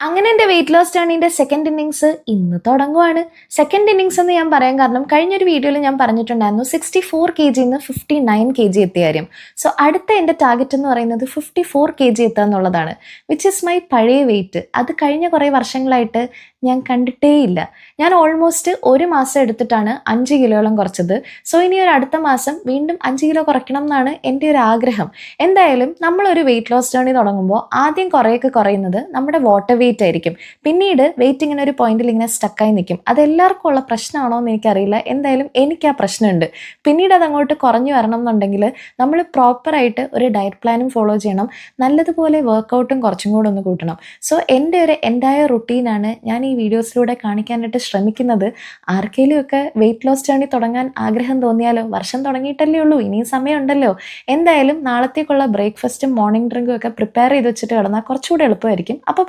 അങ്ങനെ എൻ്റെ weight loss ജേർണീൻ്റെ second innings ഇന്ന് തുടങ്ങുവാണ്. സെക്കൻഡ് ഇന്നിങ്സ് എന്ന് ഞാൻ പറയാൻ കാരണം കഴിഞ്ഞൊരു വീഡിയോയിൽ ഞാൻ പറഞ്ഞിട്ടുണ്ടായിരുന്നു 64 kg 59 kg എത്തിയ കാര്യം. സോ അടുത്ത എൻ്റെ ടാർഗറ്റ് എന്ന് പറയുന്നത് 54 kg എത്തുക എന്നുള്ളതാണ്, വിച്ച് ഇസ് മൈ പഴയ വെയിറ്റ്. അത് കഴിഞ്ഞ കുറേ വർഷങ്ങളായിട്ട് ഞാൻ കണ്ടിട്ടേയില്ല. ഞാൻ ഓൾമോസ്റ്റ് ഒരു മാസം എടുത്തിട്ടാണ് 5 കിലോയോളം കുറച്ചത്. സോ ഇനി ഒരു അടുത്ത മാസം വീണ്ടും 5 കിലോ കുറയ്ക്കണം എന്നാണ് എൻ്റെ ഒരു ആഗ്രഹം. എന്തായാലും നമ്മളൊരു വെയിറ്റ് ലോസ് ജേർണി തുടങ്ങുമ്പോൾ ആദ്യം കുറേയൊക്കെ കുറയുന്നത് നമ്മുടെ വാട്ടർ വെയിറ്റ് ആയിരിക്കും. പിന്നീട് വെയിറ്റ് ഇങ്ങനെ ഒരു പോയിന്റിൽ ഇങ്ങനെ സ്റ്റക്കായി നിൽക്കും. അതെല്ലാവർക്കും ഉള്ള പ്രശ്നമാണോ എന്ന് എനിക്കറിയില്ല. എന്തായാലും എനിക്ക് ആ പ്രശ്നമുണ്ട്. പിന്നീട് അതങ്ങോട്ട് കുറഞ്ഞു വരണം എന്നുണ്ടെങ്കിൽ നമ്മൾ പ്രോപ്പറായിട്ട് ഒരു ഡയറ്റ് പ്ലാനും ഫോളോ ചെയ്യണം. നല്ലതുപോലെ വർക്കൗട്ടും കുറച്ചും കൂടെ ഒന്ന് കൂട്ടണം. സോ എൻ്റെ ഒരു എൻ്റയർ റുട്ടീനാണ് ഞാൻ ഈ വീഡിയോസിലൂടെ കാണിക്കാനായിട്ട് ശ്രമിക്കുന്നത്. ആർക്കെങ്കിലും ഒക്കെ വെയിറ്റ് ലോസ് ജേർണി തുടങ്ങാൻ ആഗ്രഹം തോന്നിയാലോ, വർഷം തുടങ്ങിയിട്ടല്ലേ ഉള്ളൂ, ഇനിയും സമയമുണ്ടല്ലോ. എന്തായാലും നാളത്തേക്കുള്ള ബ്രേക്ക്ഫാസ്റ്റും മോർണിംഗ് ഡ്രിങ്കും ഒക്കെ പ്രിപ്പയർ ചെയ്ത് വെച്ചിട്ട് കിടന്നാൽ കുറച്ചുകൂടെ എളുപ്പമായിരിക്കും. അപ്പോൾ